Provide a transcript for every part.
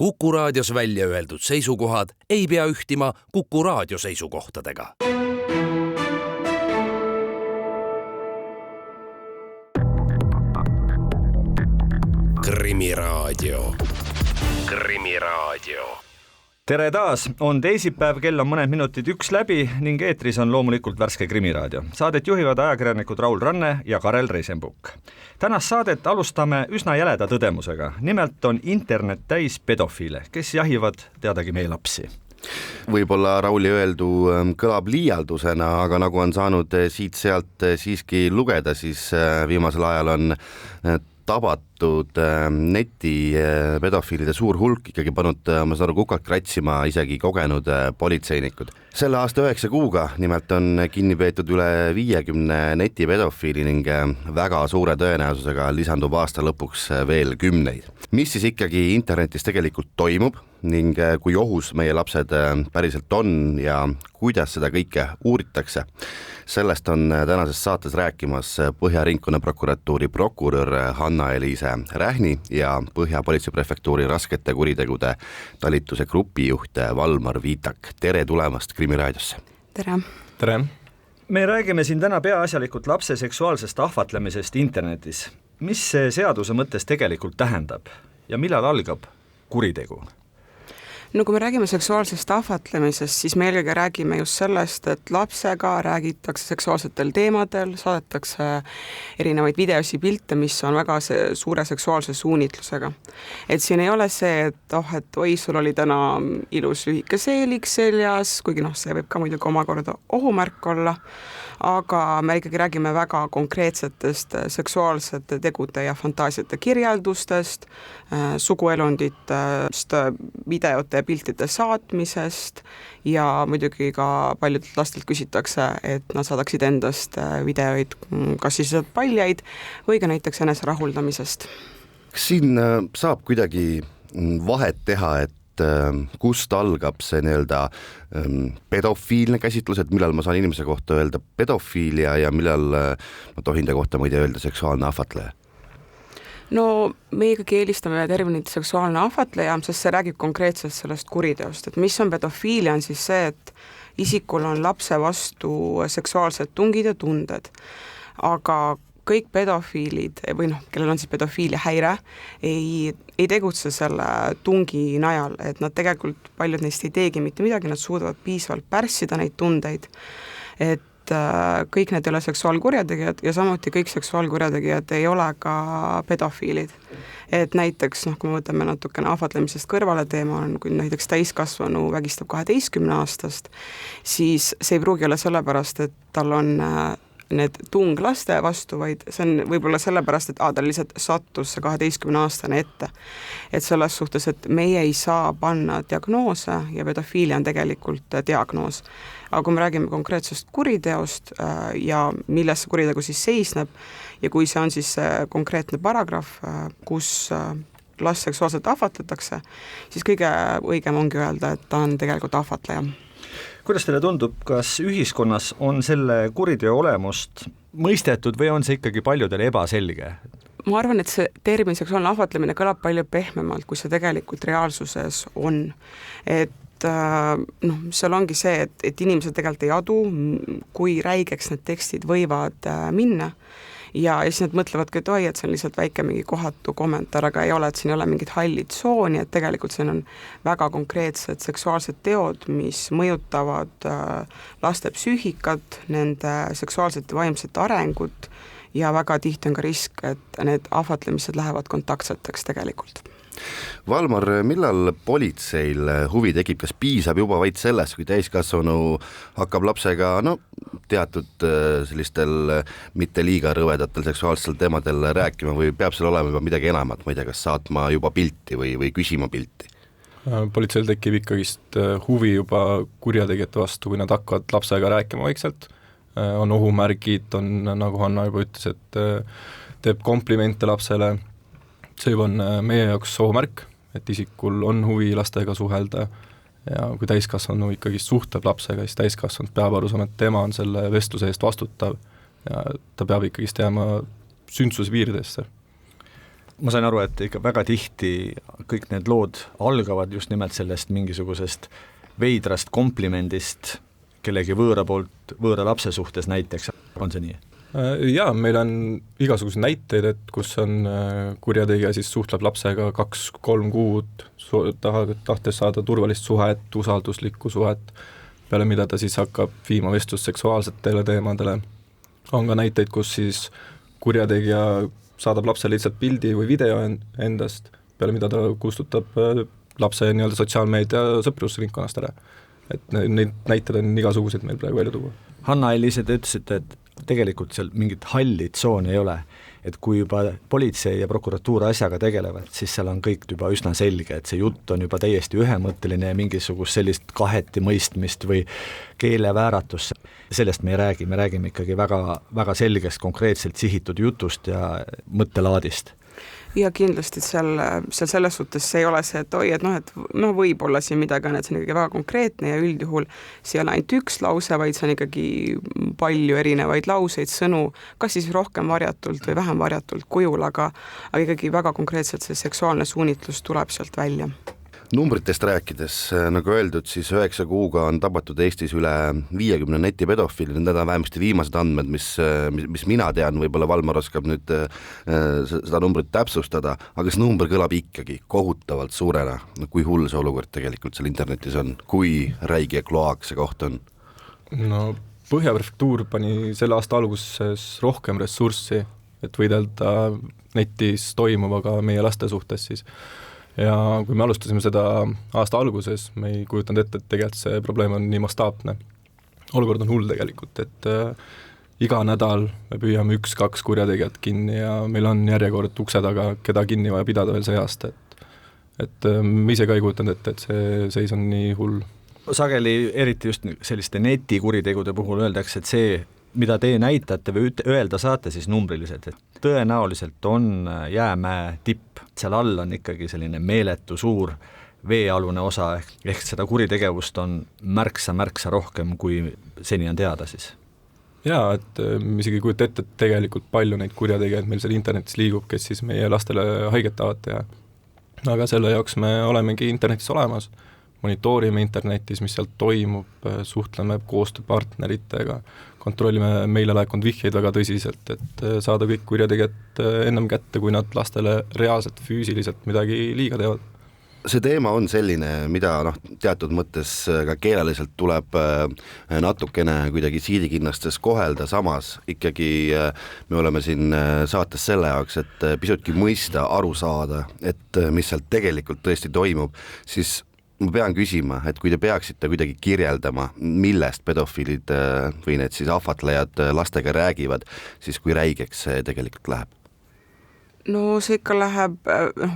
Kuku Raadios välja öeldud seisukohad ei pea ühtima Kuku Raadio seisukohtadega. Krimiraadio. Tere taas, on teisipäev, kell on mõned minutid 1 läbi ning eetris on loomulikult värske Krimiraadio. Saadet juhivad ajakirjanikud Raul Ranne ja Karel Reisenbuk. Tänast saadet alustame üsna jäleda tõdemusega. Nimelt on internet täis pedofiile, kes jahivad teadagi meie lapsi. Võib-olla Rauli öeldu kõlab liialdusena, aga nagu on saanud siit-sealt siiski lugeda, siis viimasel ajal on tabatud neti pedofiilide suur hulk, ikkagi pannud, ma saan aru, kukalt kratsima isegi kogenud politseinikud. Selle aasta 9 kuuga nimelt on kinni peetud üle 50 neti pedofiili ning väga suure tõenäosusega lisandub aasta lõpuks veel 10. Mis siis ikkagi internetis tegelikult toimub ning kui ohus meie lapsed päriselt on ja kuidas seda kõike uuritakse? Sellest on tänases saates rääkimas Põhja ringkonnaprokuratuuri prokurör Hanna-Eliise Rähni ja Põhja politseiprefektuuri raskete kuritegude talituse grupijuht Valmar Viitak. Tere tulemast Krimiraadiosse. Tere. Tere. Me räägime siin täna peaasjalikult lapse seksuaalsest ahvatlemisest internetis. Mis see seaduse mõttes tegelikult tähendab ja millal algab kuritegu? No kui me räägime seksuaalsest ahvatlemisest, siis me eelkõige räägime just sellest, et lapsega räägitakse seksuaalsetel teemadel, saadetakse erinevaid videosi, pilte, mis on väga suure seksuaalse suunitlusega. Et siin ei ole see, et oi, sul oli täna ilus lühike seelik seljas, kuigi see võib ka muidugi omakorda ohumärk olla, aga me ikkagi räägime väga konkreetsetest seksuaalsete tegude ja fantaasiate kirjeldustest, suguelunditest, videote ja piltide saatmisest ja muidugi ka paljudelt lastelt küsitakse, et nad saadaksid endast videoid, kas siis paljaid või ka näiteks enese rahuldamisest. Kas siin saab kuidagi vahet teha, et kust algab see pedofiilne käsitlus, et millal ma saan inimese kohta öelda pedofiilia ja millal ma tohin ta kohta öelda seksuaalne ahvatleja? No me ikkagi eelistame terminit seksuaalne ahvatleja, sest see räägib konkreetselt sellest kuriteost, et mis on pedofiilia, on siis see, et isikul on lapse vastu seksuaalsed tungid ja tunded, aga kõik pedofiilid või kellel on siis pedofiilia häire, ei tegutse selle tungi najal, et nad tegelikult, paljud neist ei teegi mitte midagi, nad suudavad piisavalt pärssida neid tundeid, et kõik need ei ole seksuaalkurjategijad ja samuti kõik seksuaalkurjategijad ei ole ka pedofiilid. Et näiteks, kui me võtame natukene ahvatlemisest kõrvale teema, on, kui näiteks täiskasvanu vägistab 12-aastast, siis see ei pruugi olla sellepärast, et tal on need tung laste vastu, vaid see on võib-olla sellepärast, et tal lihtsalt sattus see 12-aastane ette. Et selles suhtes, et meie ei saa panna diagnoose ja pedofiilia on tegelikult diagnoos. Aga kui me räägime konkreetsest kuriteost ja milles see kuritegu siis seisneb ja kui see on siis konkreetne paragrahv, kus last seksuaalselt ahvatletakse, siis kõige õigem ongi öelda, et ta on tegelikult ahvatleja. Kuidas teile tundub, kas ühiskonnas on selle kuriteo olemust mõistetud või on see ikkagi paljudele ebaselge? Ma arvan, et see termin seksuaalne ahvatlemine kõlab palju pehmemalt, kui see tegelikult reaalsuses on. Et seal ongi see, et inimesed tegelikult ei adu, kui räigeks need tekstid võivad minna. Ja siis nad mõtlevadki, et et see on lihtsalt väike mingi kohatu kommentaar, aga ei ole, et siin ei ole mingit halli tsooni, et tegelikult siin on väga konkreetsed seksuaalsed teod, mis mõjutavad laste psüühikat, nende seksuaalset ja vaimset arengut ja väga tihti on ka risk, et need ahvatlemised lähevad kontaktseteks tegelikult. Valmar, millal politseil huvi tekib, kas piisab juba vaid sellest, kui täiskasvanu hakkab lapsega teatud sellistel mitte liiga rõvedatel seksuaalsel teemadel rääkima või peab seal olema juba midagi enamat, ma ei tea, kas saatma juba pilti või küsima pilti? Politseil tekib ikkagist huvi juba kurjategijate vastu, kui nad hakkavad lapsega rääkima vaikselt. On ohumärgid, on, nagu Hanna juba ütles, et teeb komplimente lapsele. See on meie jaoks ohumärk, et isikul on huvi lastega suhelda ja kui täiskasvanu ikkagi suhtleb lapsega, siis täiskasvanud peab aru saama, et tema on selle vestluse eest vastutav ja ta peab ikkagi jääma sündsuse piiridesse. ma sain aru, et ikka väga tihti kõik need lood algavad just nimelt sellest mingisugusest veidrast komplimendist kellegi võõra poolt, võõra lapse suhtes näiteks, on see nii? Jaa, meil on igasuguseid näiteid, et kus on kurjategija siis suhtleb lapsega 2-3 kuud, tahtes saada turvalist suhet, usalduslikku suhet, peale mida ta siis hakkab viima vestlust seksuaalsetele teemadele. On ka näiteid, kus siis kurjategija saadab lapsele lihtsalt pildi või video endast, peale mida ta kustutab lapse nii-öelda sotsiaalmeedia sõprusringkonnast ära. Et neid näited on igasuguseid meil praegu välja tuua. Hanna-Elise, te ütlesite, et tegelikult seal mingit halli tsooni ei ole, et kui juba politsei ja prokuratuur asjaga tegelevad, siis seal on kõik juba üsna selge, et see jutt on juba täiesti ühemõtteline ja mingisugust sellist kaheti mõistmist või keelevääratust. Sellest me ei räägi, me räägime ikkagi väga, väga selgest, konkreetselt sihitud jutust ja mõttelaadist. Ja kindlasti seal selles suhtes see ei ole see, et oi, et võib olla siin midagi, et see on ikkagi väga konkreetne ja üldjuhul see ei ole ainult üks lause, vaid see on ikkagi palju erinevaid lauseid, sõnu, kas siis rohkem varjatult või vähem varjatult kujul, aga ikkagi väga konkreetselt see seksuaalne suunitlus tuleb sealt välja. Numbritest rääkides, nagu öeldud, siis 9 kuuga on tabatud Eestis üle 50 netipedofiili, need on vähemasti viimased andmed, mis mina tean, võib-olla Valmar oskab nüüd seda numbrit täpsustada, aga see number kõlab ikkagi kohutavalt suurena, kui hull see olukord tegelikult seal internetis on, kui räige kloaak see koht on? No Põhja prefektuur pani selle aasta alguses rohkem ressurssi, et võidelda netis toimuvaga meie laste suhtes siis. Ja kui me alustasime seda aasta alguses, me ei kujutanud ette, et tegelikult see probleem on nii mastaapne. Olukord on hull tegelikult, et iga nädal me püüame 1-2 kurjategijat kinni ja meil on järjekord ukse taga, keda kinni vaja pidada veel see aasta. Et me ise ka ei kujutanud ette, et see seis on nii hull. Sageli eriti just selliste netikuritegude puhul öeldakse, et see, mida te näitate või öelda saate siis numbriliselt, et tõenäoliselt on jäämäe tipp, seal all on ikkagi selline meeletu suur veealune osa, ehk seda kuritegevust on märksa rohkem, kui seni on teada siis. Jaa, et me isegi ei kujuta ette, et tegelikult palju neid kurjategijaid meil seal internetis liigub, kes siis meie lastele haiget tahavad teha. Aga selle jaoks me olemegi internetis olemas, monitoorime internetis, mis sealt toimub, suhtleme koostööpartneritega, kontrollime meile laekunud vihjeid väga tõsiselt, et saada kõik kurjategijad ennem kätte, kui nad lastele reaalselt füüsiliselt midagi liiga teevad. See teema on selline, mida teatud mõttes ka keeleliselt tuleb natukene kuidagi siidikinnastes kohelda, samas ikkagi me oleme siin saates selle jaoks, et pisutki mõista, aru saada, et mis sealt tegelikult tõesti toimub, siis ma pean küsima, et kui te peaksite kuidagi kirjeldama, millest pedofiilid või need siis ahvatlejad lastega räägivad, siis kui räigeks see tegelikult läheb? No see ikka läheb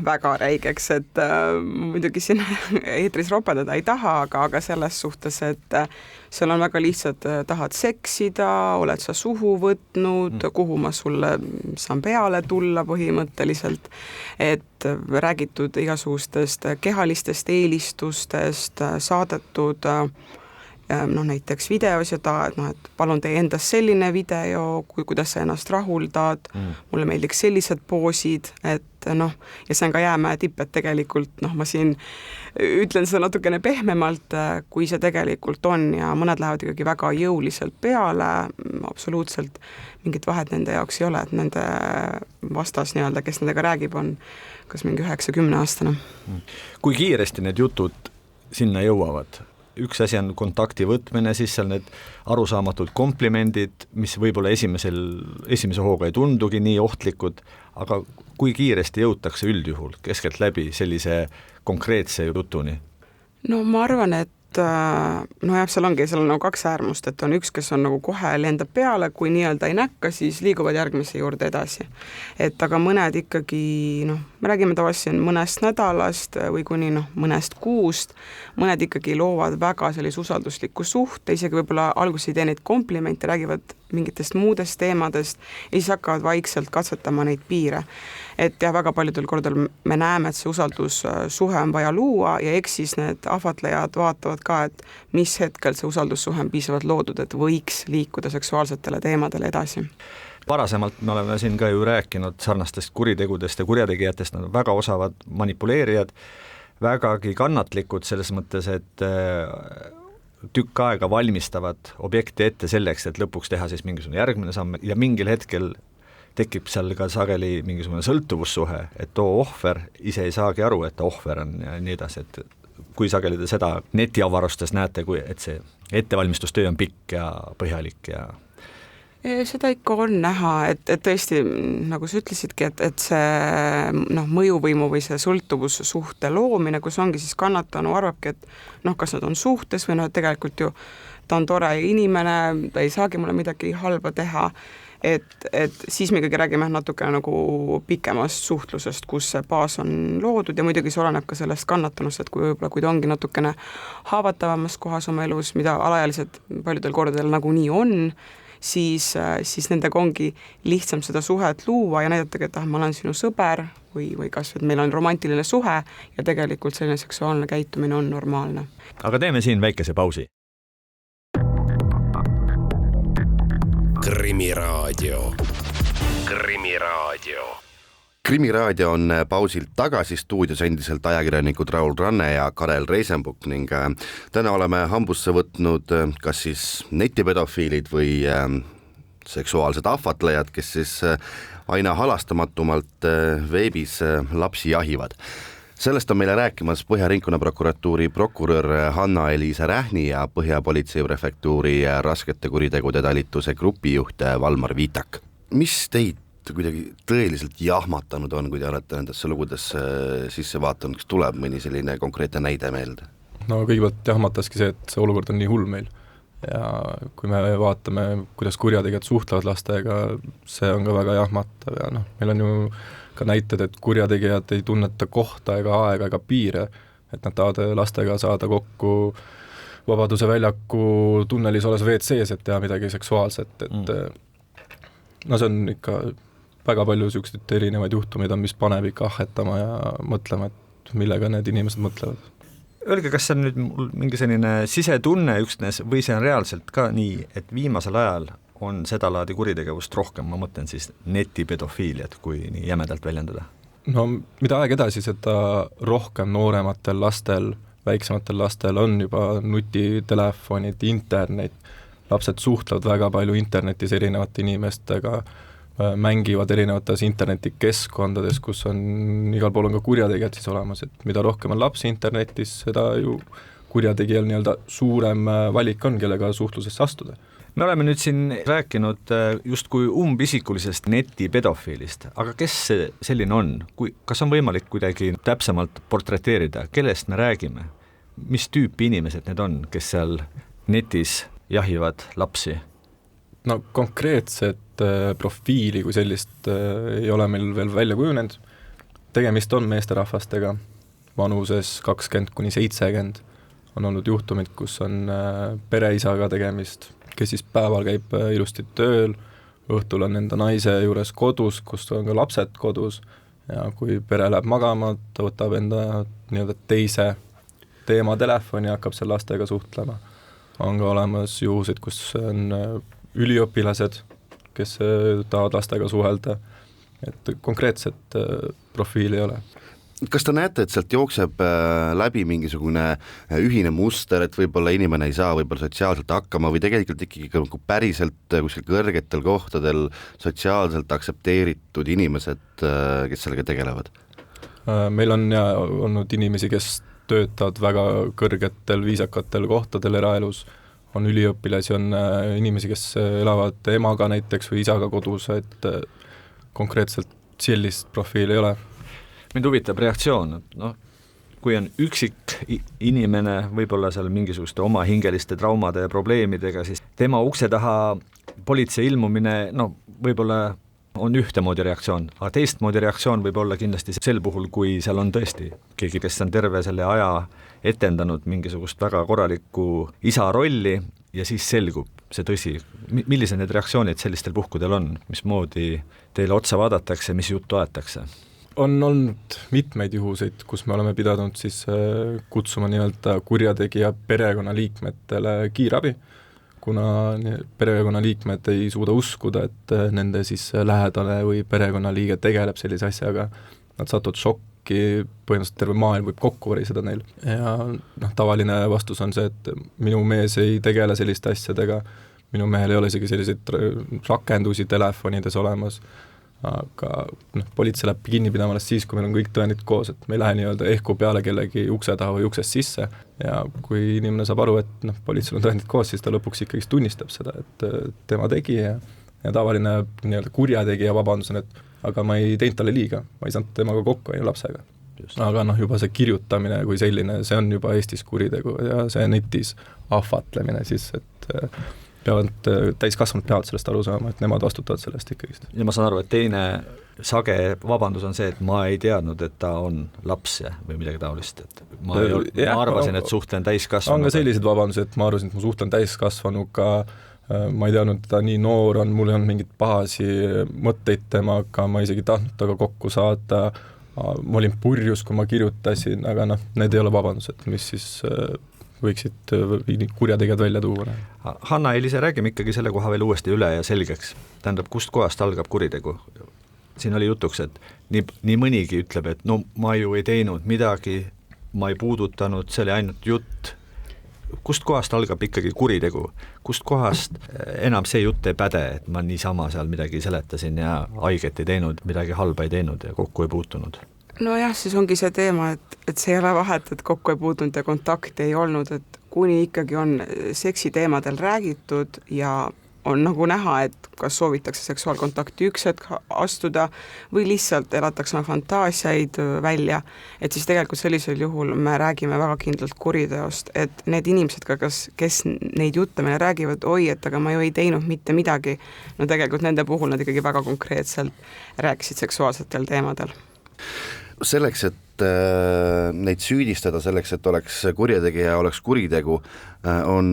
väga räigeks, et muidugi siin eetris ropendada ei taha, aga selles suhtes, et seal on väga lihtsalt, tahad seksida, oled sa suhu võtnud, kuhu ma sulle saan peale tulla põhimõtteliselt, et räägitud igasugustest kehalistest eelistustest, saadetud näiteks videos ja et palun tee endast selline video, kuidas sa ennast rahuldad, mulle meeldiks sellised poosid, et ja see on ka jäämäe tipp, et tegelikult ma siin ütlen seda natukene pehmemalt, kui see tegelikult on ja mõned lähevad ikkagi väga jõuliselt peale, absoluutselt mingit vahet nende jaoks ei ole, et nende vastas nii-öelda, kes nendega räägib, on kas mingi 9-10 aastane. Kui kiiresti need jutud sinna jõuavad? Üks asi on kontakti võtmine, siis seal need arusaamatud komplimendid, mis võib-olla esimese hooga ei tundugi nii ohtlikud, aga kui kiiresti jõutakse üldjuhul keskelt läbi sellise konkreetse jutuni? No ma arvan, et seal ongi kaks äärmust, et on üks, kes on kohe lendab peale, kui nii-öelda ei näkka, siis liiguvad järgmise juurde edasi. Et aga mõned ikkagi, me räägime tavaliselt mõnest nädalast või kuni mõnest kuust, mõned ikkagi loovad väga sellise usaldusliku suhte, isegi võib-olla alguses ei tee neid komplimente, räägivad mingitest muudest teemadest ja siis hakkavad vaikselt katsetama neid piire. Et väga paljudel kordadel me näeme, et see usaldussuhe on vaja luua ja eks siis need ahvatlejad vaatavad ka, et mis hetkel see usaldussuhe on piisavalt loodud, et võiks liikuda seksuaalsetele teemadele edasi. varasemalt me oleme siin ka ju rääkinud sarnastest kuritegudest ja kurjategijatest, nad on väga osavad manipuleerijad, vägagi kannatlikud selles mõttes, et tükk aega valmistavad objekti ette selleks, et lõpuks teha siis mingisugune järgmine samm ja mingil hetkel tekib seal ka sageli mingisugune sõltuvussuhe, et too ohver ise ei saagi aru, et ta ohver on ja nii edasi, et kui sageli te seda netiavarustes näete, et see ettevalmistustöö on pikk ja põhjalik ja seda ikka on näha, et tõesti, nagu sa ütlesidki, et see mõjuvõimu või see sõltuvussuhte loomine, kus ongi siis kannatanu arvabki, et kas nad on suhtes või tegelikult ju ta on tore inimene, ta ei saagi mulle midagi halba teha, et siis me ikkagi räägime natuke nagu pikemast suhtlusest, kus see baas on loodud ja muidugi see oleneb ka sellest kannatanust, et kui ta ongi natukene haavatavamas kohas oma elus, mida alaealised paljudel kordadel nagunii on, siis nendega ongi lihtsam seda suhet luua ja näidatagi, et ma olen sinu sõber või kas et meil on romantiline suhe ja tegelikult selline seksuaalne käitumine on normaalne. Aga teeme siin väikese pausi. Krimiraadio. Krimiraadio on pausilt tagasi, stuudios endiselt ajakirjanikud Raul Ranne ja Karel Reisenbuk ning täna oleme hambusse võtnud kas siis netipedofiilid või seksuaalsed ahvatlejad, kes siis aina halastamatumalt veebis lapsi jahivad. Sellest on meile rääkimas Põhja ringkonnaprokuratuuri prokurör Hanna-Eliisa Rähni ja Põhja politseiprefektuuri raskete kuritegude talituse grupijuht Valmar Viitak. Mis teid kuidagi tõeliselt jahmatanud on, kui te olete nendesse lugudesse sisse vaatanud, kas tuleb mõni selline konkreetne näide meelde? No kõigepealt jahmataski see, et see olukord on nii hull meil ja kui me vaatame, kuidas kurjategijad suhtlevad lastega, see on ka väga jahmatav ja meil on ju ka näited, et kurjategijad ei tunneta kohta ega aega ega piire, et nad tahavad lastega saada kokku Vabaduse väljaku tunnelis olles WC-s, et teha midagi seksuaalset, et see on ikka väga palju selliseid erinevaid juhtumeid on, mis paneb ikka ahhetama ja mõtlema, et millega need inimesed mõtlevad. Öelge, kas see on nüüd mul mingi selline sisetunne üksnes või see on reaalselt ka nii, et viimasel ajal on seda laadi kuritegevust rohkem, ma mõtlen siis netipedofiiliat, kui nii jämedalt väljendada? No mida aeg edasi, seda rohkem noorematel lastel, väiksematel lastel on juba nutitelefonid, internet, lapsed suhtlevad väga palju internetis erinevate inimestega, mängivad erinevates internetikeskkondades, kus on igal pool on ka kurjategijad siis olemas, et mida rohkem on lapsi internetis, seda ju kurjategijal nii-öelda suurem valik on, kellega suhtlusesse astuda. Me oleme nüüd siin rääkinud justkui umbisikulisest netipedofiilist, aga kes see selline on? Kas on võimalik kuidagi täpsemalt portreteerida, kellest me räägime? Mis tüüpi inimesed need on, kes seal netis jahivad lapsi? No konkreetset profiili kui sellist ei ole meil veel välja kujunenud. Tegemist on meesterahvastega vanuses 20–70. On olnud juhtumid, kus on pereisaga tegemist, kes siis päeval käib ilusti tööl, õhtul on enda naise juures kodus, kus on ka lapsed kodus ja kui pere läheb magama, ta võtab enda nii-öelda teise teema telefoni ja hakkab seal lastega suhtlema. On ka olemas juhusid, kus on üliõpilased, kes tahavad lastega suhelda, et konkreetset profiili ei ole. Kas te näete, et sealt jookseb läbi mingisugune ühine muster, et võib-olla inimene ei saa võib-olla sotsiaalselt hakkama või tegelikult ikkagi päriselt kuskil kõrgetel kohtadel sotsiaalselt aksepteeritud inimesed, kes sellega tegelevad? Meil on olnud inimesi, kes töötavad väga kõrgetel viisakatel kohtadel eraelus, on üliõpilasi, on inimesi, kes elavad emaga näiteks või isaga kodus, et konkreetselt sellist profiili ei ole. Mind huvitab reaktsioon, et kui on üksik inimene, võib-olla seal mingisuguste oma hingeliste traumade ja probleemidega, siis tema ukse taha politsei ilmumine, võib-olla on ühtemoodi reaktsioon, aga teistmoodi reaktsioon võib olla kindlasti sel puhul, kui seal on tõesti keegi, kes on terve selle aja etendanud mingisugust väga korralikku isa rolli ja siis selgub see tõsi. Millised need reaktsioonid sellistel puhkudel on? Mismoodi teile otsa vaadatakse, mis juttu aetakse? On olnud mitmeid juhuseid, kus me oleme pidanud siis kutsuma nii-öelda kurjategija perekonnaliikmetele kiirabi, kuna perekonna liikmed ei suuda uskuda, et nende siis lähedane või perekonnaliige tegeleb sellise asjaga, nad satuvad šokki, põhimõtteliselt terve maailm võib kokku variseda neil. Ja tavaline vastus on see, et minu mees ei tegele selliste asjadega, minu mehel ei ole isegi selliseid rakendusi telefonides olemas, aga politsei läheb kinni pidama alles siis, kui meil on kõik tõendid koos, et me ei lähe nii-öelda ehku peale kellegi ukse taha või uksest sisse ja kui inimene saab aru, et politseil on tõendid koos, siis ta lõpuks ikkagi tunnistab seda, et tema tegi ja tavaline nii-öelda kurjategija vabandus on, et aga ma ei teinud talle liiga, ma ei saanud temaga kokku ja lapsega. Aga juba see kirjutamine kui selline, see on juba Eestis kuritegu ja see netis ahvatlemine siis, et täiskasvanud peavad sellest aru saama, et nemad vastutavad sellest ikkagi. Ja ma saan aru, et teine sage vabandus on see, et ma ei teadnud, et ta on laps või midagi taolist, et ma arvasin, et suhtlen täiskasvanuga. On ka sellised vabandused, et ma arvasin, et ma suhtlen täiskasvanuga, ma ei teadnud, et ta nii noor on, mul ei olnud mingit pahasi mõtteid temaga, ma isegi tahtnud taga kokku saada, ma olin purjus, kui ma kirjutasin, aga need ei ole vabandused, mis siis võiksid kurjategijad välja tuua. Hanna, Elise, räägime ikkagi selle koha veel uuesti üle ja selgeks. Tähendab, kust kohast algab kuritegu? Siin oli jutuks, et nii mõnigi ütleb, et ma ju ei teinud midagi, ma ei puudutanud, see oli ainult jutt. Kust kohast algab ikkagi kuritegu? Kust kohast enam see jutt ei päde, et ma niisama seal midagi seletasin ja haiget ei teinud, midagi halba ei teinud ja kokku ei puutunud? Nojah, siis ongi see teema, et see ei ole vahet, et kokku ei puutunud ja kontakti ei olnud, et kuni ikkagi on seksiteemadel räägitud ja on nagu näha, et kas soovitakse seksuaalkontakti üks hetk astuda või lihtsalt elatakse fantaasiaid välja, et siis tegelikult sellisel juhul me räägime väga kindlalt kuriteost, et need inimesed, kes neid jutte meile räägivad, et aga ma ju ei teinud mitte midagi, tegelikult nende puhul nad ikkagi väga konkreetselt rääkisid seksuaalsetel teemadel. Selleks, et neid süüdistada, selleks, et oleks kurjategija, oleks kuritegu, on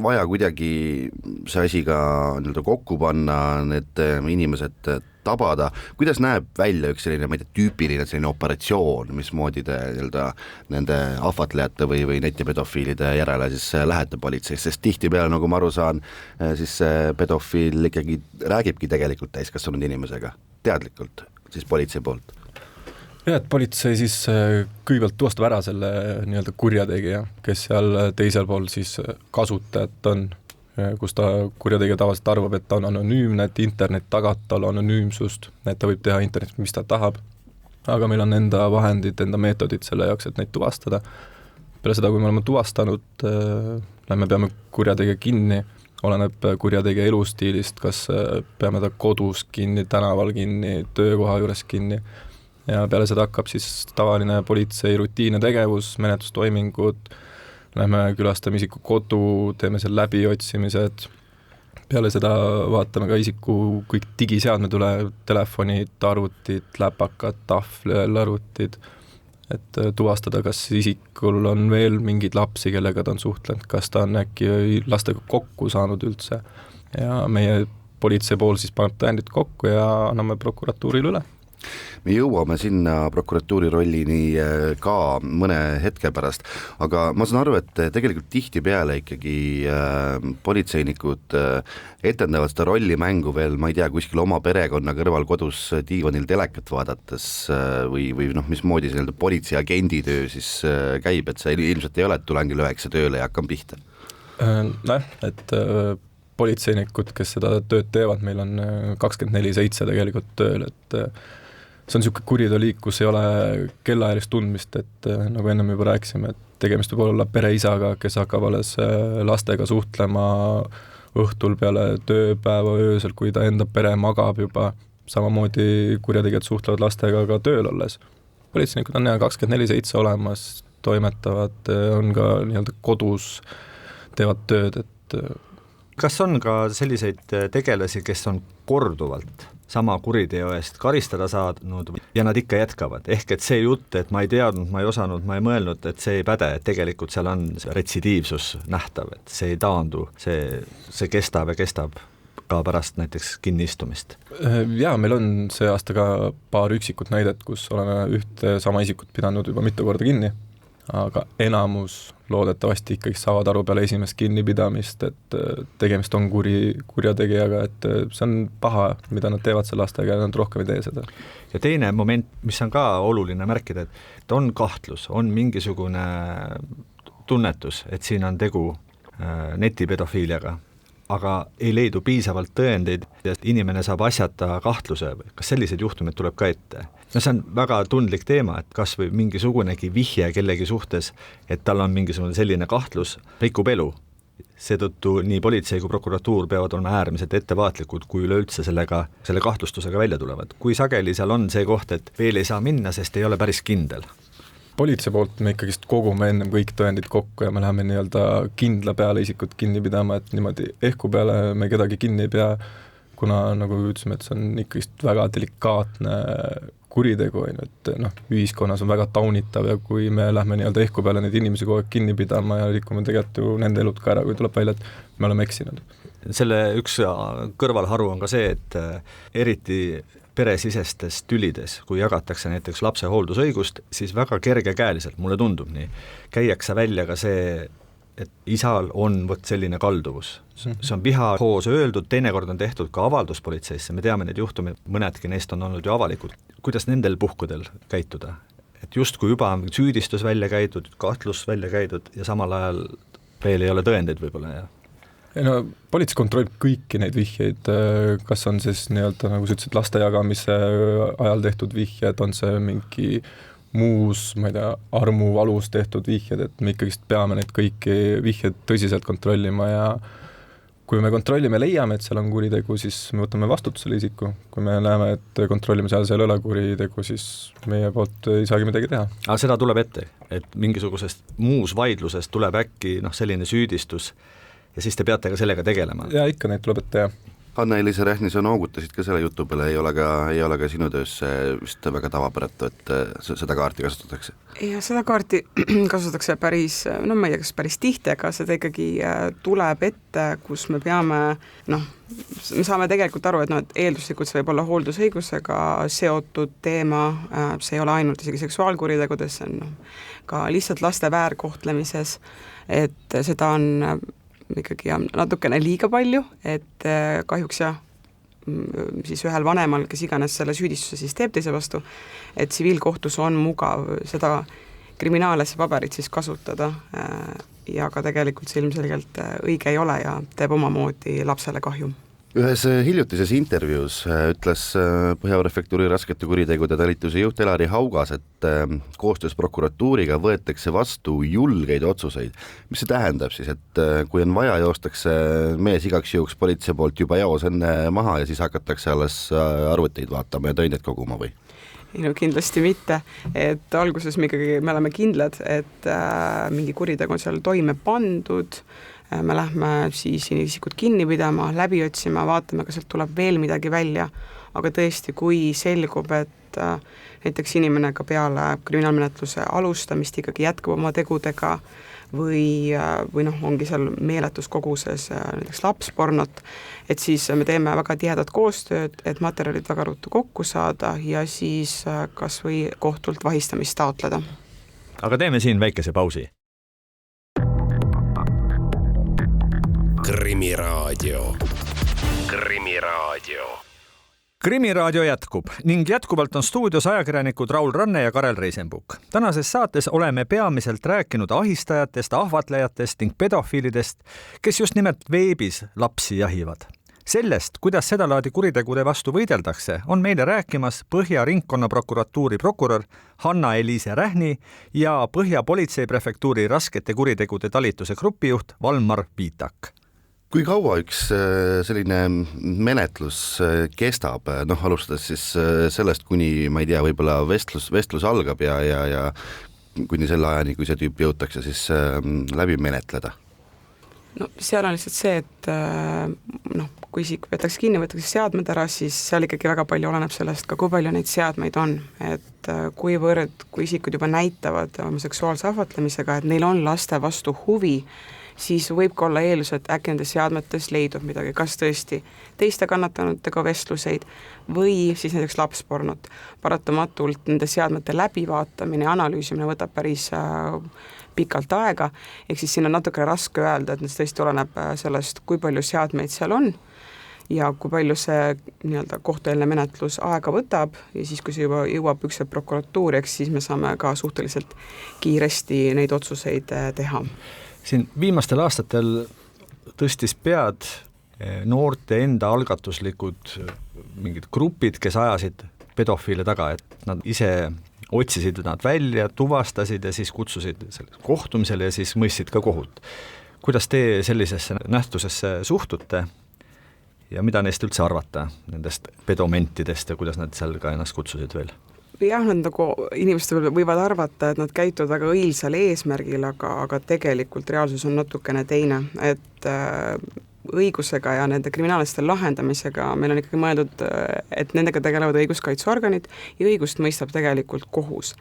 vaja kuidagi see asi ka kokku panna, need inimesed tabada. Kuidas näeb välja üks selline, ma ei tea, tüüpiline selline operatsioon, mismoodi te nende ahvatlejate või netipedofiilide järele siis lähete politseisse, sest tihtipeale, nagu ma aru saan, siis pedofiil ikkagi räägibki tegelikult täiskasvanud inimesega teadlikult siis politsei poolt. Ja, et politsei siis kõigepealt tuvastab ära selle nii-öelda kurjategija, kes seal teisel pool siis kasutajat on, kus ta kurjategija tavaliselt arvab, et ta on anonüümne, et internet tagab talle anonüümsust, et ta võib teha internetis, mis ta tahab, aga meil on enda vahendid, enda meetodid selle jaoks, et neid tuvastada. Peale seda, kui me oleme tuvastanud, me peame kurjategija kinni, oleneb kurjategija elustiilist, kas peame ta kodus kinni, tänaval kinni, töökoha juures kinni, ja peale seda hakkab siis tavaline politsei rutiine tegevus, menetlustoimingud, lähme külastame isiku kodu, teeme seal läbiotsimised, peale seda vaatame ka isiku kõik digiseadmed üle, telefonid, arvutid, läpakad, tahvlil arvutid, et tuvastada, kas isikul on veel mingeid lapsi, kellega ta on suhtlenud, kas ta on äkki lastega kokku saanud üldse ja meie politsei pool siis paneb tõendid kokku ja anname prokuratuurile üle. Me jõuame sinna prokuratuuri rollini ka mõne hetke pärast, aga ma saan aru, et tegelikult tihtipeale ikkagi politseinikud etendavad seda rollimängu veel, ma ei tea, kuskil oma perekonna kõrval kodus diivanil telekat vaadates või mismoodi see politseiagenditöö siis käib, et see ilmselt ei ole, et tulen kell 9 tööle ja hakkan pihta. Et politseinikud, kes seda tööd teevad, meil on 24/7 tegelikult tööl, et see on niisugune kuritööliik, kus ei ole kellaajalist tundmist, et nagu ennem juba rääkisime, et tegemist võib olla pereisaga, kes hakkab alles lastega suhtlema õhtul peale tööpäeva öösel, kui ta enda pere magab juba, samamoodi kurjategijad suhtlevad lastega ka tööl olles. Politseinikud on 24/7 olemas, toimetavad, on ka nii-öelda kodus, teevad tööd, et kas on ka selliseid tegelasi, kes on korduvalt sama kuriteo eest karistada saanud ja nad ikka jätkavad, ehk et see jutt, et ma ei teadnud, ma ei osanud, ma ei mõelnud, et see ei päde, et tegelikult seal on retsidiivsus nähtav, et see ei taandu, see kestab ja kestab ka pärast näiteks kinniistumist. Jaa, meil on see aasta ka paar üksikut näidet, kus oleme ühte sama isikut pidanud juba mitu korda kinni, aga enamus loodetavasti ikkagi saavad aru peale esimest kinnipidamist, et tegemist on kurjategijaga, et see on paha, mida nad teevad selle lastega ja nad rohkem ei tee seda. Ja teine moment, mis on ka oluline märkida, et on kahtlus, on mingisugune tunnetus, et siin on tegu netipedofiiliaga, aga ei leidu piisavalt tõendeid, et inimene saab asjata kahtluse. Kas sellised juhtumid tuleb ka ette? No see on väga tundlik teema, et kas või mingisugunegi vihje kellegi suhtes, et tal on mingisugune selline kahtlus, rikub elu. Seetõttu nii politsei kui prokuratuur peavad olema äärmiselt ettevaatlikud, kui üleüldse selle kahtlustusega välja tulevad. Kui sageli seal on see koht, et veel ei saa minna, sest ei ole päris kindel. Politsei poolt me ikkagi kogume ennem kõik tõendid kokku ja me läheme nii-öelda kindla peale isikut kinni pidama, et niimoodi ehku peale me kedagi kinni ei pea, kuna nagu ütlesime, et see on ikkagi väga delikaatne kuritegu, et ühiskonnas on väga taunitav ja kui me lähme nii-öelda ehku peale neid inimesi kogu aeg kinni pidama ja rikume tegelikult ju nende elud ka ära, kui tuleb välja, et me oleme eksinud. Selle üks kõrvalharu on ka see, et eriti peresisestes tülides, kui jagatakse näiteks lapse hooldusõigust, siis väga kergekäeliselt, mulle tundub nii, käiakse välja ka see, et isal on selline kalduvus. See on vihahoos öeldud, teinekord on tehtud ka avaldus politseisse, me teame need juhtumid, mõnedki neist on olnud ju avalikud. Kuidas nendel puhkudel käituda? Et just kui juba on süüdistus välja käidud, kahtlus välja käidud ja samal ajal veel ei ole tõendeid võib-olla. Politsei kontrollib kõiki neid vihjeid, kas on siis nii-öelda, nagu sa ütlesid, laste jagamise ajal tehtud vihjed, on see mingi muus, ma ei tea, armuvalus tehtud vihjed, et me ikkagi peame neid kõiki vihjed tõsiselt kontrollima ja kui me kontrollime, leiame, et seal on kuritegu, siis me võtame vastutusele isiku. Kui me näeme, et kontrollime seal ei ole kuritegu, siis meie poolt ei saagi midagi teha. Aga seda tuleb ette, et mingisugusest muus vaidlusest tuleb äkki selline süüdistus ja siis te peate ka sellega tegelema. Ja ikka neid tuleb ette, jah. Anna-Elisa Rähni, sa noogutasid ka selle jutu peale, ei ole ka sinu töös vist väga tavapäratu, et seda kaarti kasutatakse? Ja seda kaarti kasutatakse päris, ma ei tea, kas päris tihti, aga seda ikkagi tuleb ette, kus me peame, me saame tegelikult aru, et eelduslikult see võib olla hooldusõigusega seotud teema, see ei ole ainult isegi seksuaalkuritegudes, see on ka lihtsalt laste väärkohtlemises, et seda on ikkagi natukene liiga palju, et kahjuks siis ühel vanemal, kes iganes selle süüdistuse siis teeb teise vastu, et tsiviilkohtus on mugav seda kriminaalasja paberit siis kasutada ja ka tegelikult see ilmselgelt õige ei ole ja teeb omamoodi lapsele kahju. Ühes hiljutises intervjuus ütles Põhja prefektuuri raskete kuritegude talituse juht Elari Haugas, et koostöös prokuratuuriga võetakse vastu julgeid otsuseid. Mis see tähendab siis, et kui on vaja, joostakse mees igaks juhuks politsei poolt juba jaos enne maha ja siis hakatakse alles arvuteid vaatama ja tõendeid koguma või? No kindlasti mitte, et alguses me oleme kindlad, et mingi kuritegu on seal toime pandud, me lähme siis isikut kinni pidama, läbi otsima, vaatame, kas sealt tuleb veel midagi välja, aga tõesti, kui selgub, et näiteks inimene ka peale kriminaalmenetluse alustamist ikkagi jätkab oma tegudega või ongi seal meeletus koguses näiteks lapspornot, et siis me teeme väga tihedat koostööd, et materjalid väga ruttu kokku saada ja siis kas või kohtult vahistamist taotleda. Aga teeme siin väikese pausi. Krimiraadio jätkub ning jätkuvalt on stuudios ajakirjanikud Raul Ranne ja Karel Reisenbuk. Tänases saates oleme peamiselt rääkinud ahistajatest, ahvatlejatest ning pedofiilidest, kes just nimelt veebis lapsi jahivad. Sellest, kuidas sedalaadi kuritegude vastu võideldakse, on meile rääkimas Põhja ringkonnaprokuratuuri prokurör Anna-Elisa Rähni ja Põhja politseiprefektuuri raskete kuritegude talituse grupijuht Valmar Viitak. Kui kaua üks selline menetlus kestab, alustades siis sellest, kuni, ma ei tea, võib-olla vestlus algab ja kuni selle ajani, kui see tüüp jõutakse siis läbi menetleda? No seal on lihtsalt see, et kui isik võetakse kinni, võetakse seadmed ära, siis seal ikkagi väga palju oleneb sellest ka, kui palju neid seadmeid on, et kui isikud juba näitavad oma seksuaalse ahvatlemisega, et neil on laste vastu huvi, siis võib ka olla eeldus, et äkki nendes seadmetes leidub midagi, kas tõesti teiste kannatanutega vestluseid või siis näiteks lapspornot. Paratamatult nende seadmete läbivaatamine ja analüüsimine võtab päris pikalt aega, ehk siis siin on natukene raske öelda, et tõesti oleneb sellest, kui palju seadmeid seal on ja kui palju see nii-öelda kohtueelne menetlus aega võtab ja siis, kui see juba jõuab ükskord prokuratuuri, eks siis me saame ka suhteliselt kiiresti neid otsuseid teha. Siin viimastel aastatel tõstis pead noorte enda algatuslikud mingid grupid, kes ajasid pedofiile taga, et nad ise otsisid nad välja, tuvastasid ja siis kutsusid kohtumisele ja siis mõistsid ka kohut. Kuidas te sellisesse nähtusesse suhtute ja mida neist üldse arvata, nendest pedomentidest ja kuidas nad seal ka ennast kutsusid veel? Jah, nad nagu inimesed võivad arvata, et nad käituvad väga õilsal eesmärgil, aga tegelikult reaalsus on natukene teine, et õigusega ja nende kriminaaliste lahendamisega meil on ikkagi mõeldud, et nendega tegelevad õiguskaitseorganid ja õigust mõistab tegelikult kohus.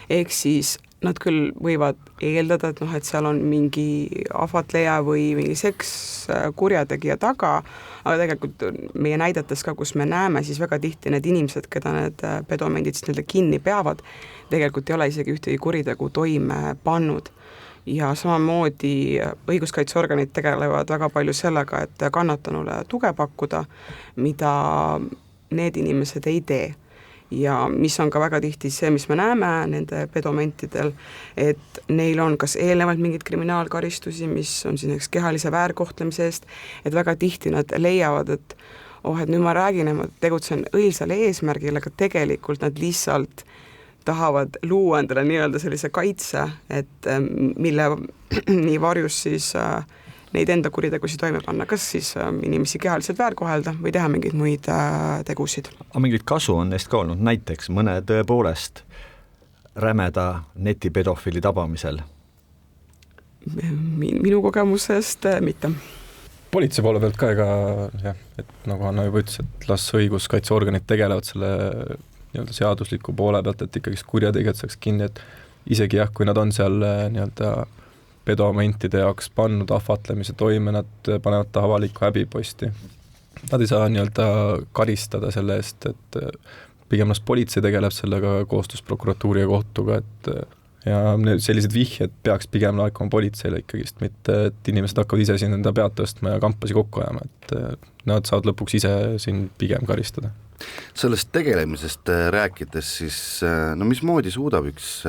Ehk siis nad küll võivad eeldada, et seal on mingi ahvatleja või mingi sekskurjategija taga, aga tegelikult meie näidetes ka, kus me näeme, siis väga tihti need inimesed, keda need pedomendid siis kinni peavad, tegelikult ei ole isegi ühtegi kuritegu toime pannud. Ja samamoodi õiguskaitseorganid tegelevad väga palju sellega, et kannatanule tuge pakkuda, mida need inimesed ei tee. Ja mis on ka väga tihti see, mis me näeme nende pedomentidel, et neil on kas eelnevalt mingid kriminaalkaristusi, mis on siis näiteks kehalise väärkohtlemise eest, et väga tihti nad leiavad, et et nüüd ma räägin, et ma tegutsen õilsale eesmärgile, aga tegelikult nad lihtsalt tahavad luua endale nii-öelda sellise kaitse, et mille nii varjus siis neid enda kuritegusid toime panna, kas siis inimesi kehaliselt väärkohelda või teha mingeid muid tegusid. Aga mingit kasu on neist ka olnud, näiteks mõne tõepoolest rämeda netipedofiili tabamisel? Minu kogemusest mitte. Politsei poole pealt ka et nagu Anna juba ütles, et las õiguskaitseorganid tegelevad selle nii-öelda seadusliku poole pealt, et ikkagi kurjategijad saaks kinni, et isegi kui nad on seal nii-öelda pedomentide jaoks pannud ahvatlemise toime, nad panevad ta avaliku häbiposti. Nad ei saa nii-öelda karistada selle eest, et pigem las politsei tegeleb sellega koostöös prokuratuuri ja kohtuga, et ja sellised vihjed peaks pigem laekuma politseile ikkagist, mitte et inimesed hakkavad ise siin enda pead tõstma ja kampasi kokku ajama, et nad saavad lõpuks ise siin pigem karistada. Sellest tegelemisest rääkides siis, mismoodi suudab üks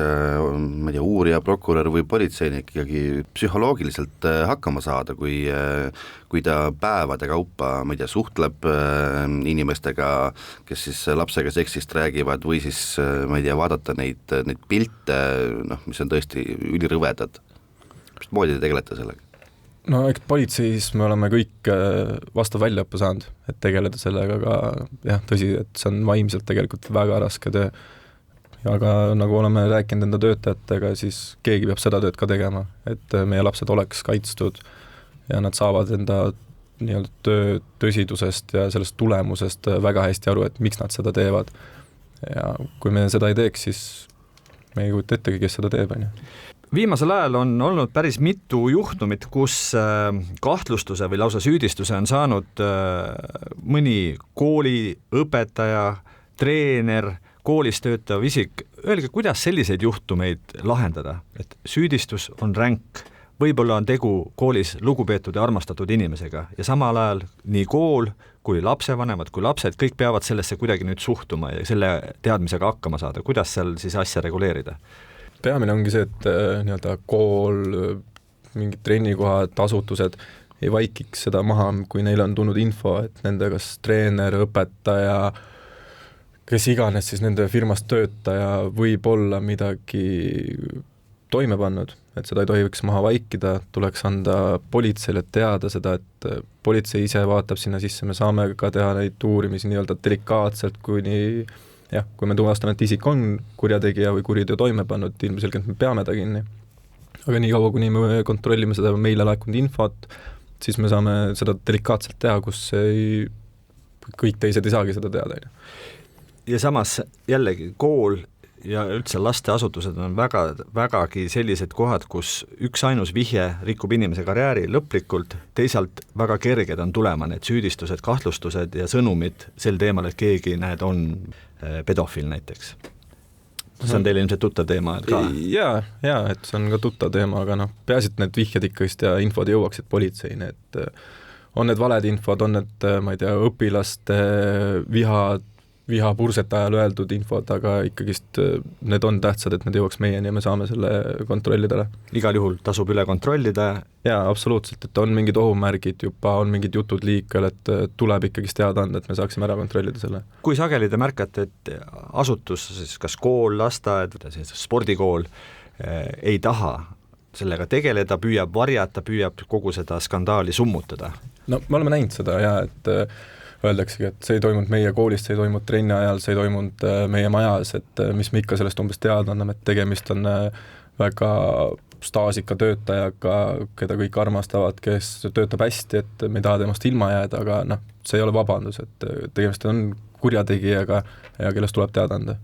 uurija, prokurör või politseinik ikkagi psühholoogiliselt hakkama saada, kui ta päevade kaupa, suhtleb inimestega, kes siis lapsega seksist räägivad või siis, vaadata neid pilte, mis on tõesti ülirõvedad. Mismoodi te tegelete sellega? No eks politseis me oleme kõik vastav väljaõppe saanud, et tegeleda sellega, aga tõsi, et see on vaimselt tegelikult väga raske töö. Aga nagu oleme rääkinud enda töötajatega, siis keegi peab seda tööd ka tegema, et meie lapsed oleks kaitstud ja nad saavad enda nii-öelda töö tõsidusest ja sellest tulemusest väga hästi aru, et miks nad seda teevad. Ja kui me seda ei teeks, siis me ei kujuta ettegi, kes seda teeb. Viimasel ajal on olnud päris mitu juhtumit, kus kahtlustuse või lausa süüdistuse on saanud mõni kooliõpetaja, treener, koolis töötav isik. Öelge, kuidas selliseid juhtumeid lahendada, et süüdistus on ränk, võib-olla on tegu koolis lugupeetud ja armastatud inimesega ja samal ajal nii kool kui lapsevanemad kui lapsed, kõik peavad sellesse kuidagi nüüd suhtuma ja selle teadmisega hakkama saada. Kuidas seal siis asja reguleerida? Peamine ongi see, et nii-öelda kool, mingid trennikohad, asutused ei vaikiks seda maha, kui neil on tulnud info, et nende kas treener, õpetaja, kes iganes siis nende firmas töötaja võib olla midagi toime pannud, et seda ei tohiks maha vaikida, tuleks anda politseile teada seda, et politsei ise vaatab sinna sisse, me saame ka teha neid uurimisi nii-öelda delikaatselt, kui me tuvastame, et isik on kurjategija või kuriteo toime pannud, ilmselgelt me peame ta kinni. Aga nii kaua, kuni me kontrollime seda meile laekunud infot, siis me saame seda delikaatselt teha, kus kõik teised ei saagi seda teada. Ja samas jällegi kool ja üldse lasteasutused on vägagi sellised kohad, kus üksainus vihje rikub inimese karjääri lõplikult, teisalt väga kerged on tulema need süüdistused, kahtlustused ja sõnumid sel teemal, et keegi on pedofiil näiteks. See on teile ilmselt tuttav teema ka? Jaa, et see on ka tuttav teema, aga peaasi, et need vihjed ikkast ja infod jõuaksid politseini, et on need valed infod, on need, ma ei tea, õpilaste viha pursete ajal öeldud infod, aga ikkagist need on tähtsad, et need jõuaks meieni ja me saame selle kontrollida. Igal juhul tasub üle kontrollida? Jaa, absoluutselt, et on mingid ohumärgid juba, on mingid jutud liikvel, et tuleb ikkagist teada anda, et me saaksime ära kontrollida selle. Kui sageli te märkate, et asutus, siis kas kool, lasteaed, spordikool ei taha sellega tegeleda, püüab varjata, püüab kogu seda skandaali summutada? No me oleme näinud seda ja et öeldaksegi, et see ei toimunud meie koolist, see ei toimunud trenni ajal, see ei toimunud meie majas, et mis me ikka sellest umbes teada anname, et tegemist on väga staažika töötajaga, keda kõik armastavad, kes töötab hästi, et me ei taha temast ilma jääda, aga see ei ole vabandus, et tegemist on kurjategijaga ja kellest tuleb teada anda.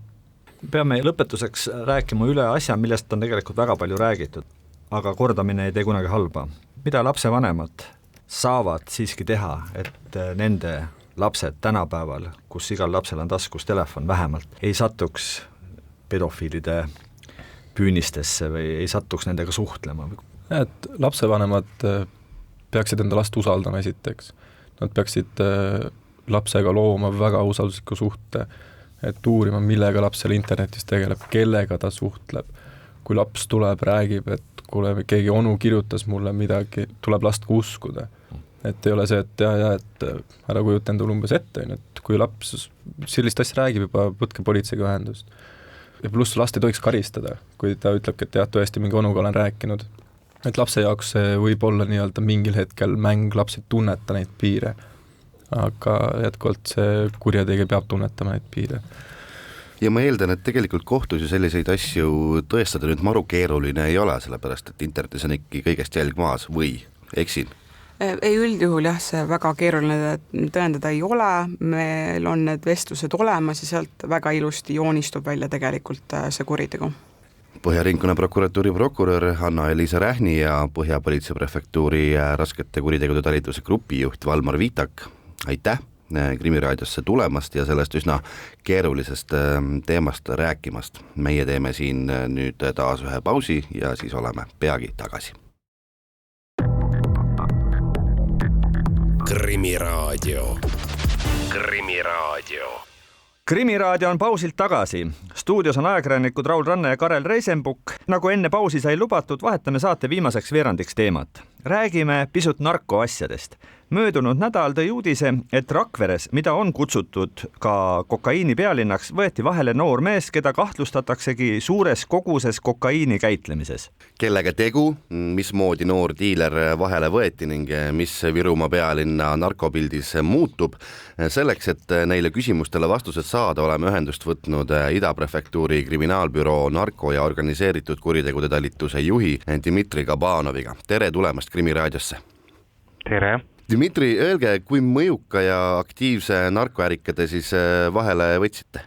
Peame lõpetuseks rääkima üle asja, millest on tegelikult väga palju räägitud, aga kordamine ei tee kunagi halba. Mida lapsevanemad saavad siiski teha, et nende lapsed tänapäeval, kus igal lapsel on taskus telefon vähemalt, ei satuks pedofiilide püünistesse või ei satuks nendega suhtlema? Et lapsevanemad peaksid enda last usaldama esiteks. Nad peaksid lapsega looma väga usaldusliku suhte, et uurima, millega laps seal internetis tegeleb, kellega ta suhtleb. Kui laps tuleb, räägib, et kuule, keegi onu kirjutas mulle midagi, tuleb last uskuda. Et ei ole see, et et ära kujuta endale umbes ette, et kui laps sellist asja räägib juba, võtke politseiga ühendust. Ja pluss last ei tohiks karistada, kui ta ütlebki, et tõesti mingi onuga olen rääkinud. Et lapse jaoks see võib olla nii-öelda mingil hetkel mäng, laps ei tunneta neid piire, aga jätkuvalt see kurjategija peab tunnetama neid piire. Ja ma eeldan, et tegelikult kohtus ju selliseid asju tõestada nüüd maru keeruline ei ole, sellepärast, et internetis on ikka kõigest jälg maas või eksin? Ei üldjuhul jah, see väga keeruline tõendada ei ole, meil on need vestlused olemas ja sealt väga ilusti joonistub välja tegelikult see kuritegu. Põhja-Ringkonna prokuratuuri prokurör Anna-Eliisa Rähni ja Põhja-Politsei prefektuuri raskete kuritegude talituse grupijuht Valmar Viitak, aitäh Krimiraadiosse tulemast ja sellest üsna keerulisest teemast rääkimast. Meie teeme siin nüüd taas ühe pausi ja siis oleme peagi tagasi. Krimiraadio. Krimiraadio on pausilt tagasi. Stuudios on ajakirjanikud Raul Ranne ja Karel Reisenbuk. Nagu enne pausi sai lubatud, vahetame saate viimaseks veerandiks teemat. Räägime pisut narkoasjadest. Möödunud nädal tõi uudise, et Rakveres, mida on kutsutud ka kokaiini pealinnaks, võeti vahele noor mees, keda kahtlustataksegi suures koguses kokaiini käitlemises. Kellega tegu, mismoodi noor diiler vahele võeti ning mis Virumaa pealinna narkopildis muutub. Selleks, et neile küsimustele vastused saada, oleme ühendust võtnud Idaprefektuuri kriminaalbüroo narko- ja organiseeritud kuritegude talituse juhi Dmitri Gabanoviga. Tere tulemast Krimiraadiosse. Tere. Dmitri, öelge, kui mõjuka ja aktiivse narkoärika te siis vahele võtsite?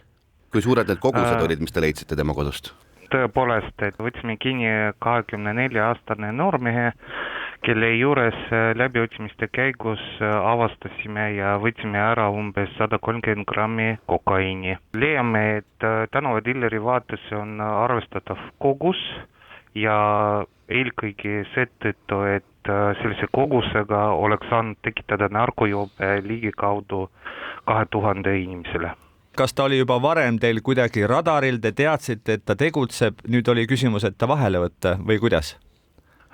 Kui suured need kogused olid, mis te leidsite tema kodust? Tõepoolest, et võtsime kinni 24-aastane noormehe, kelle juures läbiotsimiste käigus avastasime ja võtsime ära umbes 130 grammi kokaiini. Leiame, et tänavadilleri vaates on arvestatav kogus ja eelkõige seetõttu, et sellise kogusega oleks saanud tekitada narkojoobe ligikaudu 2000 inimesele. Kas ta oli juba varem teil kuidagi radaril, te teadsite, et ta tegutseb, nüüd oli küsimus, et ta vahele võtta või kuidas?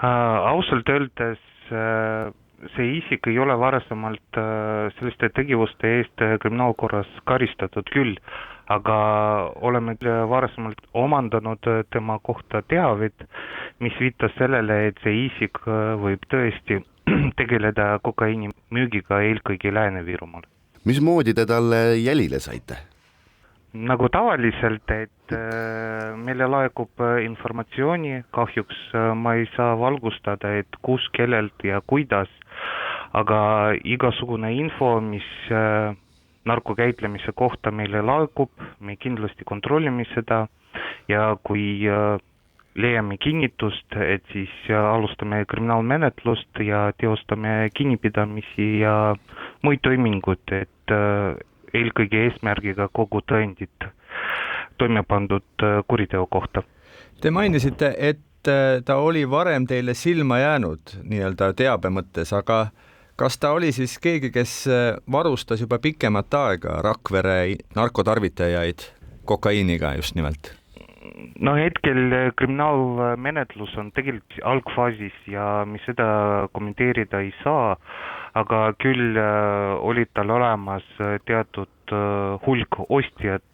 Ausalt öeldes see isik ei ole varasemalt selliste tegevuste eest kriminaalkorras karistatud küll, aga oleme varasemalt omandanud tema kohta teavet, mis viitas sellele, et see isik võib tõesti tegeleda kokaiini müügiga eelkõige Lääne-Virumaal. Mismoodi te talle jälile saite? Nagu tavaliselt, et meile laekub informatsiooni, kahjuks ma ei saa valgustada, et kus, kellelt ja kuidas, aga igasugune info, mis narkokäitlemise kohta meile laekub, me kindlasti kontrollime seda ja kui leiame kinnitust, et siis alustame kriminaalmenetlust ja teostame kinnipidamisi ja muid toimingud, et eelkõige eesmärgiga kogu tõendid toime pandud kuriteo kohta. Te mainisite, et ta oli varem teile silma jäänud nii-öelda teabe mõttes, aga kas ta oli siis keegi, kes varustas juba pikemat aega Rakvere narkotarvitajaid kokaiiniga just nimelt? No hetkel kriminaalmenetlus on tegelikult algfaasis ja me seda kommenteerida ei saa, aga küll olid tal olemas teatud hulk ostjad,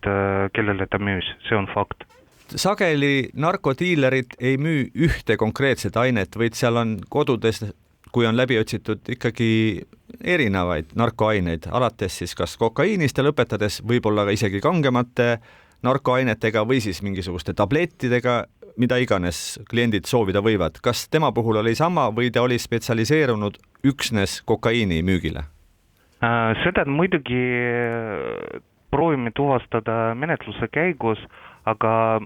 kellele ta müüs, see on fakt. Sageli narkodiilerid ei müü ühte konkreetset ainet, vaid seal on kodudes, kui on läbi otsitud ikkagi erinevaid narkoaineid, alates siis kas kokaiinist ja lõpetades võib-olla ka isegi kangemate narkoainetega või siis mingisuguste tablettidega, mida iganes kliendid soovida võivad. Kas tema puhul oli sama või ta oli spetsialiseerunud üksnes kokaiini müügile? Seda muidugi proovime tuvastada menetluse käigus, aga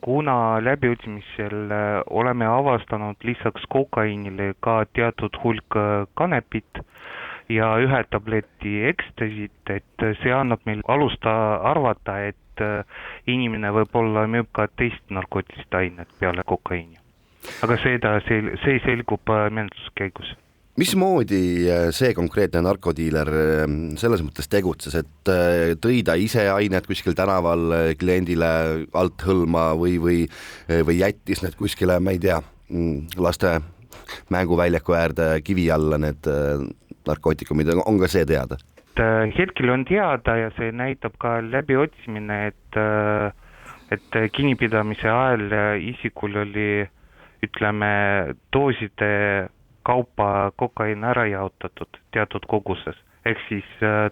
kuna läbiotsimisel oleme avastanud lisaks kokaiinile ka teatud hulk kanepit ja ühe tableti ekstasit, et see annab meil alust arvata, et inimene võib-olla müüb ka teist narkootilist ainet peale kokaiini. Aga see selgub menetluse käigus. Mismoodi see konkreetne narkodiiler selles mõttes tegutses, et tõi ta ise ainet kuskil tänaval kliendile alt hõlma või jättis need kuskile, ma ei tea, laste mänguväljaku äärde kivi alla need narkootikumid, on ka see teada? Hetkel on teada ja see näitab ka läbiotsimine, et kinnipidamise ajal isikul oli, ütleme, dooside kaupa kokaiin ära jaotatud teatud koguses. Ehk siis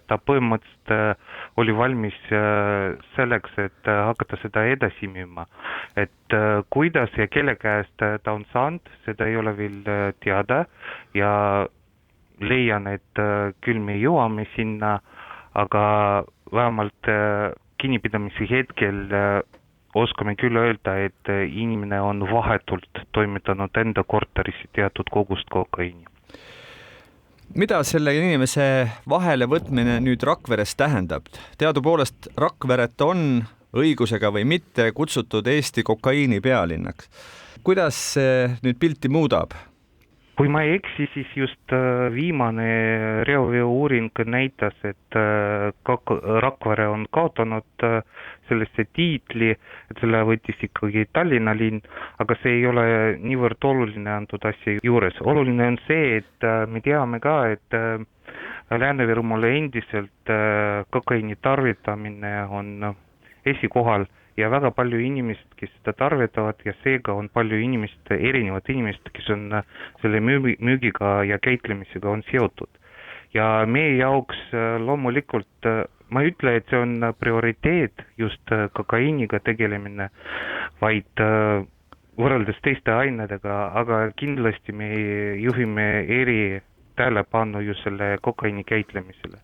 ta põhimõtteliselt oli valmis selleks, et hakata seda edasi müüma. Et kuidas ja kelle käest ta on saanud, seda ei ole veel teada ja leian, et küll me jõuame sinna, aga vähemalt kinnipidamise hetkel oskame küll öelda, et inimene on vahetult toimetanud enda korterisse teatud kogust kokaiini. Mida selle inimese vahele võtmine nüüd Rakveres tähendab? Teadupoolest Rakveret on õigusega või mitte kutsutud Eesti kokaiini pealinnaks. Kuidas see nüüd pilti muudab? Kui ma ei eksi, siis just viimane reoveo uuring näitas, et Rakvere on kaotanud sellesse tiitli, et selle võttis ikkagi Tallinna linn, aga see ei ole niivõrd oluline antud asja juures. Oluline on see, et me teame ka, et Lääne-Virumaal endiselt kokaiini tarvitamine on esikohal ja väga palju inimesed, kes seda tarvitavad ja seega on palju inimesed, erinevad inimesed, kes on selle müügiga ja käitlemisega on seotud. Ja meie jaoks loomulikult, ma ei ütle, et see on prioriteet just kokaiiniga tegelemine, vaid võrreldes teiste ainedega, aga kindlasti me juhime tähelepanu just selle kokaiini käitlemisele.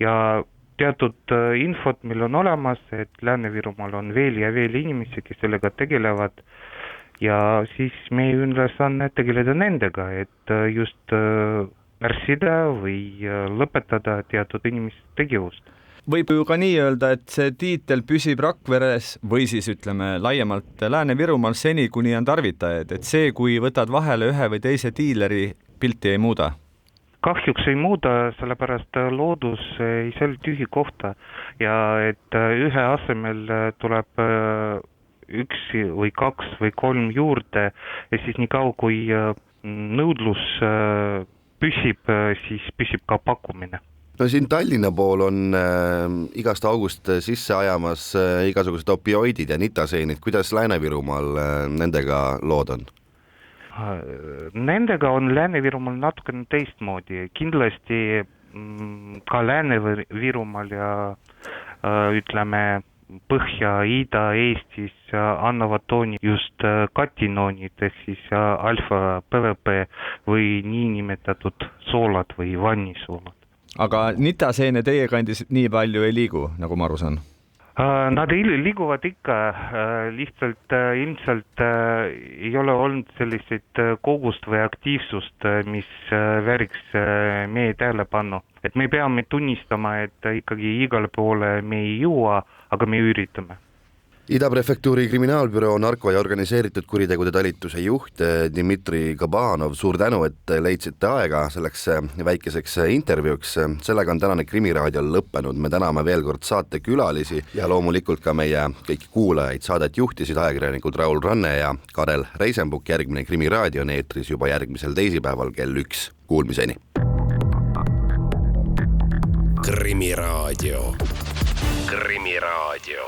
Ja teatud infot meil on olemas, et Lääne-Virumaal on veel ja veel inimesi, kes sellega tegelevad ja siis meie ülesanne tegeleda nendega, et just pärssida või lõpetada teatud inimeste tegevust. Võib ju ka nii öelda, et see tiitel püsib Rakveres või siis ütleme laiemalt Lääne-Virumaal seni, kuni on tarvitajaid, et see, kui võtad vahele ühe või teise diileri, pilti ei muuda? Kahjuks ei muuda, sellepärast loodus ei seal tühi kohta ja et ühe asemel tuleb üks või kaks või kolm juurde ja siis nii kaua, kui nõudlus püsib, siis püsib ka pakkumine. No siin Tallinna pool on igast august sisse ajamas igasugused opioidid ja nitaseenid. Kuidas Lääne-Virumaal nendega lood on? Nendega on Lääne-Virumaal natukene teistmoodi. Kindlasti ka Lääne-Virumaal ja ütleme Põhja-Ida-Eestis annavad tooni just katinoonid, siis alfa PVP või niinimetatud soolad või vannisoolad. Aga nitaseene teie kandis nii palju ei liigu, nagu ma aru saan? Nad liiguvad ikka, lihtsalt ilmselt ei ole olnud selliseid kogust või aktiivsust, mis vääriks meie tähelepanu. Et me peame tunnistama, et ikkagi igale poole me ei jõua, aga me üritame. Ida prefektuuri kriminaalbüroo narko- ja organiseeritud kuritegude talituse juht Dmitri Gabanov, suur tänu, et leidsite aega selleks väikeseks intervjuuks. Sellega on tänane Krimiraadio lõppenud. Me täname veel kord saatekülalisi ja loomulikult ka meie kõiki kuulajaid. Saadet juhtisid ajakirjanikud Raul Ranne ja Karel Reisenbuk. Järgmine Krimiraadio on eetris juba järgmisel teisipäeval kell 1. Kuulmiseni. Krimiraadio. Krimiraadio.